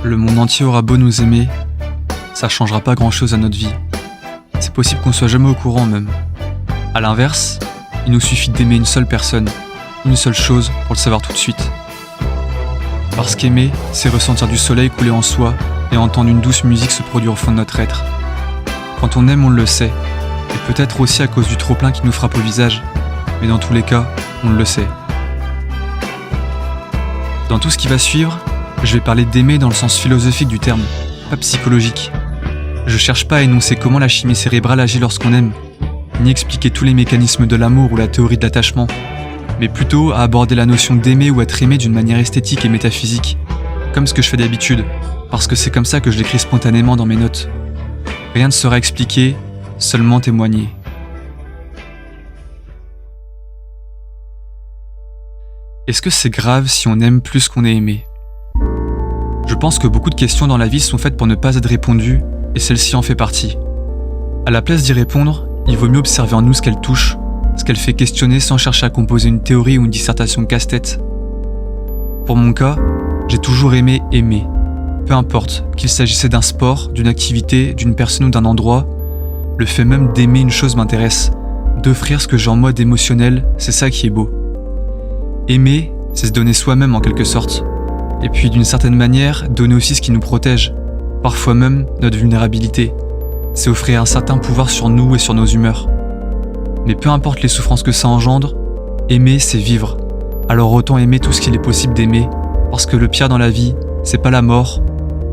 Le monde entier aura beau nous aimer, ça changera pas grand-chose à notre vie. C'est possible qu'on soit jamais au courant même. À l'inverse, il nous suffit d'aimer une seule personne, une seule chose pour le savoir tout de suite. Parce qu'aimer, c'est ressentir du soleil couler en soi et entendre une douce musique se produire au fond de notre être. Quand on aime, on le sait, et peut-être aussi à cause du trop-plein qui nous frappe au visage, mais dans tous les cas, on le sait. Dans tout ce qui va suivre, je vais parler d'aimer dans le sens philosophique du terme, pas psychologique. Je cherche pas à énoncer comment la chimie cérébrale agit lorsqu'on aime, ni expliquer tous les mécanismes de l'amour ou la théorie de l'attachement, mais plutôt à aborder la notion d'aimer ou être aimé d'une manière esthétique et métaphysique, comme ce que je fais d'habitude, parce que c'est comme ça que je l'écris spontanément dans mes notes. Rien ne sera expliqué, seulement témoigné. Est-ce que c'est grave si on aime plus qu'on est aimé ? Je pense que beaucoup de questions dans la vie sont faites pour ne pas être répondues, et celle-ci en fait partie. À la place d'y répondre, il vaut mieux observer en nous ce qu'elle touche, ce qu'elle fait questionner sans chercher à composer une théorie ou une dissertation casse-tête. Pour mon cas, j'ai toujours aimé aimer. Peu importe, qu'il s'agissait d'un sport, d'une activité, d'une personne ou d'un endroit, le fait même d'aimer une chose m'intéresse. D'offrir ce que j'ai en moi d'émotionnel, c'est ça qui est beau. Aimer, c'est se donner soi-même en quelque sorte. Et puis d'une certaine manière, donner aussi ce qui nous protège. Parfois même notre vulnérabilité. C'est offrir un certain pouvoir sur nous et sur nos humeurs. Mais peu importe les souffrances que ça engendre, aimer c'est vivre. Alors autant aimer tout ce qu'il est possible d'aimer, parce que le pire dans la vie, c'est pas la mort,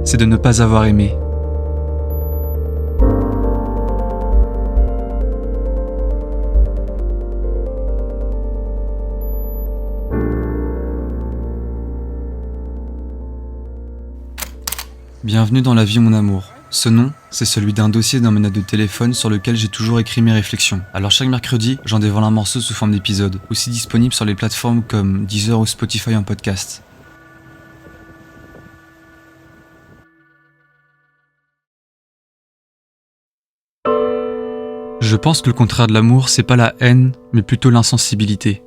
c'est de ne pas avoir aimé. Bienvenue dans La Vie Mon Amour. Ce nom, c'est celui d'un dossier dans mes notes de téléphone sur lequel j'ai toujours écrit mes réflexions. Alors chaque mercredi, j'en dévoile un morceau sous forme d'épisode, aussi disponible sur les plateformes comme Deezer ou Spotify en podcast. Je pense que le contraire de l'amour, c'est pas la haine, mais plutôt l'insensibilité.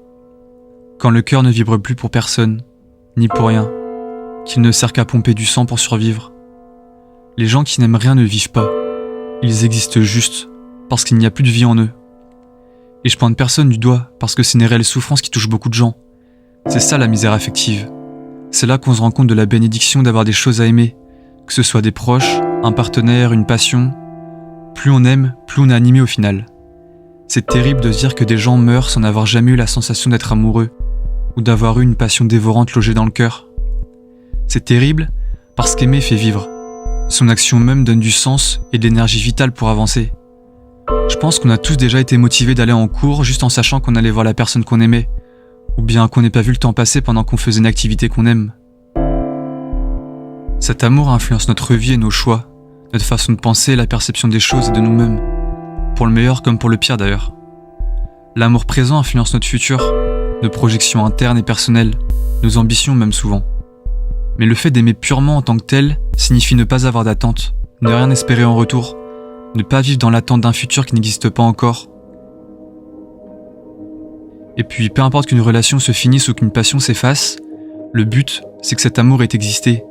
Quand le cœur ne vibre plus pour personne, ni pour rien, qu'il ne sert qu'à pomper du sang pour survivre. Les gens qui n'aiment rien ne vivent pas. Ils existent juste, parce qu'il n'y a plus de vie en eux. Et je pointe personne du doigt, parce que c'est une réelle souffrance qui touche beaucoup de gens. C'est ça la misère affective. C'est là qu'on se rend compte de la bénédiction d'avoir des choses à aimer, que ce soit des proches, un partenaire, une passion. Plus on aime, plus on est animé au final. C'est terrible de se dire que des gens meurent sans avoir jamais eu la sensation d'être amoureux, ou d'avoir eu une passion dévorante logée dans le cœur. C'est terrible, parce qu'aimer fait vivre. Son action même donne du sens et de l'énergie vitale pour avancer. Je pense qu'on a tous déjà été motivés d'aller en cours juste en sachant qu'on allait voir la personne qu'on aimait, ou bien qu'on n'ait pas vu le temps passer pendant qu'on faisait une activité qu'on aime. Cet amour influence notre vie et nos choix, notre façon de penser, la perception des choses et de nous-mêmes, pour le meilleur comme pour le pire d'ailleurs. L'amour présent influence notre futur, nos projections internes et personnelles, nos ambitions même souvent. Mais le fait d'aimer purement en tant que tel signifie ne pas avoir d'attente, ne rien espérer en retour, ne pas vivre dans l'attente d'un futur qui n'existe pas encore. Et puis, peu importe qu'une relation se finisse ou qu'une passion s'efface, le but, c'est que cet amour ait existé.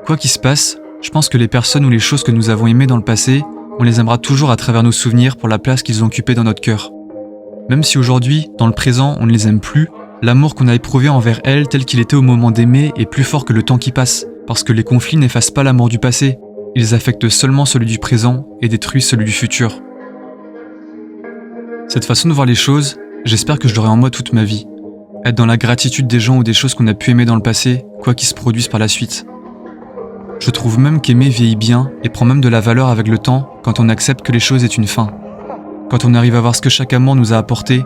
Quoi qu'il se passe, je pense que les personnes ou les choses que nous avons aimées dans le passé, on les aimera toujours à travers nos souvenirs pour la place qu'ils ont occupée dans notre cœur. Même si aujourd'hui, dans le présent, on ne les aime plus, l'amour qu'on a éprouvé envers elles tel qu'il était au moment d'aimer est plus fort que le temps qui passe, parce que les conflits n'effacent pas l'amour du passé, ils affectent seulement celui du présent et détruisent celui du futur. Cette façon de voir les choses, j'espère que je l'aurai en moi toute ma vie. Être dans la gratitude des gens ou des choses qu'on a pu aimer dans le passé, quoi qu'ils se produisent par la suite. Je trouve même qu'aimer vieillit bien et prend même de la valeur avec le temps quand on accepte que les choses aient une fin. Quand on arrive à voir ce que chaque amour nous a apporté,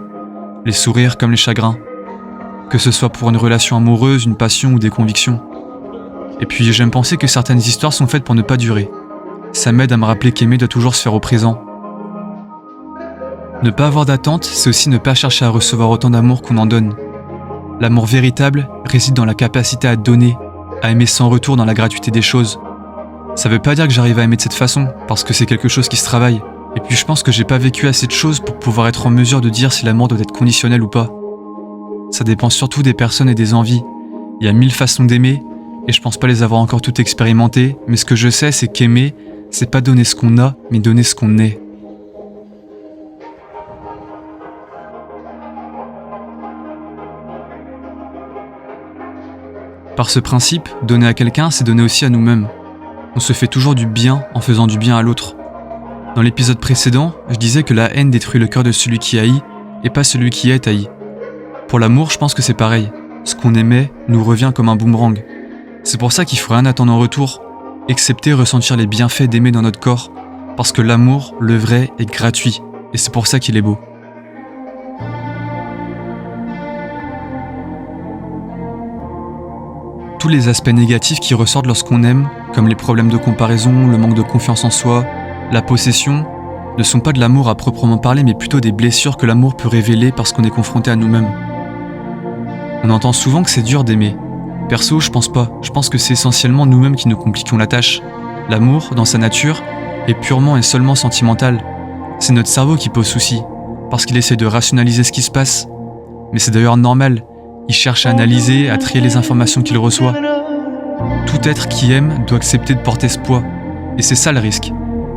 les sourires comme les chagrins. Que ce soit pour une relation amoureuse, une passion ou des convictions. Et puis j'aime penser que certaines histoires sont faites pour ne pas durer. Ça m'aide à me rappeler qu'aimer doit toujours se faire au présent. Ne pas avoir d'attente, c'est aussi ne pas chercher à recevoir autant d'amour qu'on en donne. L'amour véritable réside dans la capacité à donner, à aimer sans retour dans la gratuité des choses. Ça veut pas dire que j'arrive à aimer de cette façon, parce que c'est quelque chose qui se travaille. Et puis je pense que j'ai pas vécu assez de choses pour pouvoir être en mesure de dire si l'amour doit être conditionnel ou pas. Ça dépend surtout des personnes et des envies. Il y a 1000 façons d'aimer, et je pense pas les avoir encore toutes expérimentées, mais ce que je sais, c'est qu'aimer, c'est pas donner ce qu'on a, mais donner ce qu'on est. Par ce principe, donner à quelqu'un, c'est donner aussi à nous-mêmes. On se fait toujours du bien en faisant du bien à l'autre. Dans l'épisode précédent, je disais que la haine détruit le cœur de celui qui haït et pas celui qui est haï. Pour l'amour, je pense que c'est pareil. Ce qu'on aimait nous revient comme un boomerang. C'est pour ça qu'il faut rien attendre en retour, excepté ressentir les bienfaits d'aimer dans notre corps, parce que l'amour, le vrai, est gratuit, et c'est pour ça qu'il est beau. Tous les aspects négatifs qui ressortent lorsqu'on aime, comme les problèmes de comparaison, le manque de confiance en soi, la possession, ne sont pas de l'amour à proprement parler, mais plutôt des blessures que l'amour peut révéler parce qu'on est confronté à nous-mêmes. On entend souvent que c'est dur d'aimer. Perso, je pense pas. Je pense que c'est essentiellement nous-mêmes qui nous compliquons la tâche. L'amour, dans sa nature, est purement et seulement sentimental. C'est notre cerveau qui pose souci, parce qu'il essaie de rationaliser ce qui se passe. Mais c'est d'ailleurs normal. Il cherche à analyser, à trier les informations qu'il reçoit. Tout être qui aime doit accepter de porter ce poids. Et c'est ça le risque.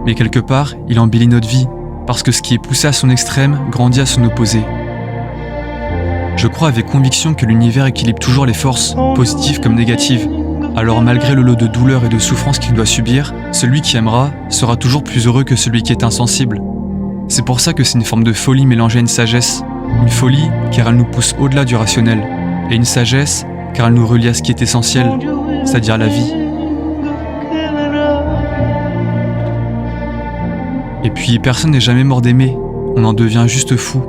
Mais quelque part, il embellit notre vie, parce que ce qui est poussé à son extrême grandit à son opposé. Je crois avec conviction que l'univers équilibre toujours les forces, positives comme négatives. Alors malgré le lot de douleur et de souffrance qu'il doit subir, celui qui aimera sera toujours plus heureux que celui qui est insensible. C'est pour ça que c'est une forme de folie mélangée à une sagesse. Une folie car elle nous pousse au-delà du rationnel, et une sagesse car elle nous relie à ce qui est essentiel, c'est-à-dire la vie. Et puis personne n'est jamais mort d'aimer, on en devient juste fou.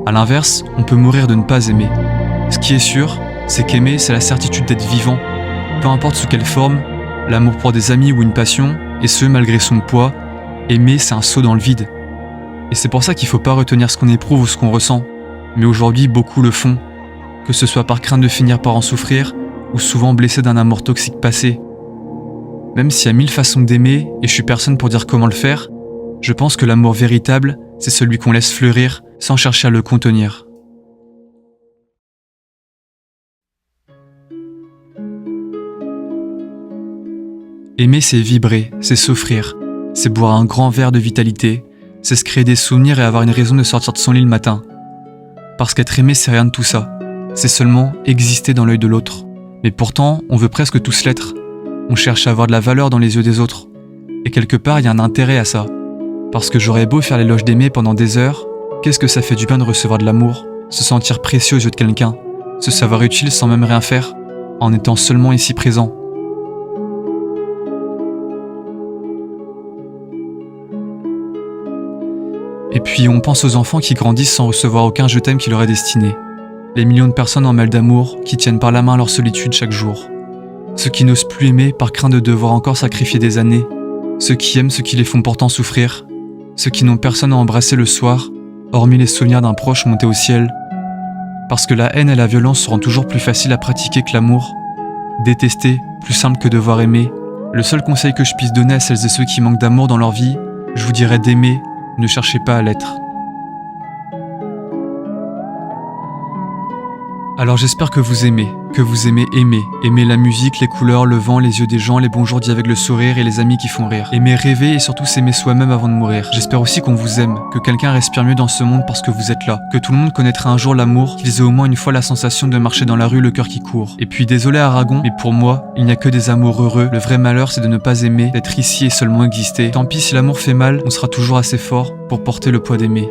A l'inverse, on peut mourir de ne pas aimer. Ce qui est sûr, c'est qu'aimer, c'est la certitude d'être vivant, peu importe sous quelle forme, l'amour pour des amis ou une passion, et ce malgré son poids, aimer c'est un saut dans le vide. Et c'est pour ça qu'il ne faut pas retenir ce qu'on éprouve ou ce qu'on ressent. Mais aujourd'hui, beaucoup le font, que ce soit par crainte de finir par en souffrir, ou souvent blessé d'un amour toxique passé. Même s'il y a 1000 façons d'aimer, et je suis personne pour dire comment le faire, je pense que l'amour véritable, c'est celui qu'on laisse fleurir sans chercher à le contenir. Aimer, c'est vibrer, c'est s'offrir, c'est boire un grand verre de vitalité, c'est se créer des souvenirs et avoir une raison de sortir de son lit le matin. Parce qu'être aimé, c'est rien de tout ça. C'est seulement exister dans l'œil de l'autre. Mais pourtant, on veut presque tous l'être. On cherche à avoir de la valeur dans les yeux des autres. Et quelque part, il y a un intérêt à ça. Parce que j'aurais beau faire l'éloge d'aimer pendant des heures, qu'est-ce que ça fait du bien de recevoir de l'amour, se sentir précieux aux yeux de quelqu'un, se savoir utile sans même rien faire, en étant seulement ici présent. Et puis on pense aux enfants qui grandissent sans recevoir aucun je t'aime qui leur est destiné. Les millions de personnes en mêlent d'amour qui tiennent par la main leur solitude chaque jour. Ceux qui n'osent plus aimer par crainte de devoir encore sacrifier des années. Ceux qui aiment ceux qui les font pourtant souffrir. Ceux qui n'ont personne à embrasser le soir, hormis les souvenirs d'un proche monté au ciel. Parce que la haine et la violence seront toujours plus faciles à pratiquer que l'amour. Détester, plus simple que devoir aimer. Le seul conseil que je puisse donner à celles et ceux qui manquent d'amour dans leur vie, je vous dirais d'aimer. Ne cherchez pas à l'être. Alors j'espère que vous aimez aimer la musique, les couleurs, le vent, les yeux des gens, les bons jours dits avec le sourire et les amis qui font rire. Aimer rêver et surtout s'aimer soi-même avant de mourir. J'espère aussi qu'on vous aime, que quelqu'un respire mieux dans ce monde parce que vous êtes là, que tout le monde connaîtra un jour l'amour, qu'ils aient au moins une fois la sensation de marcher dans la rue le cœur qui court. Et puis désolé Aragon, mais pour moi, il n'y a que des amours heureux. Le vrai malheur c'est de ne pas aimer, d'être ici et seulement exister. Tant pis si l'amour fait mal, on sera toujours assez fort pour porter le poids d'aimer.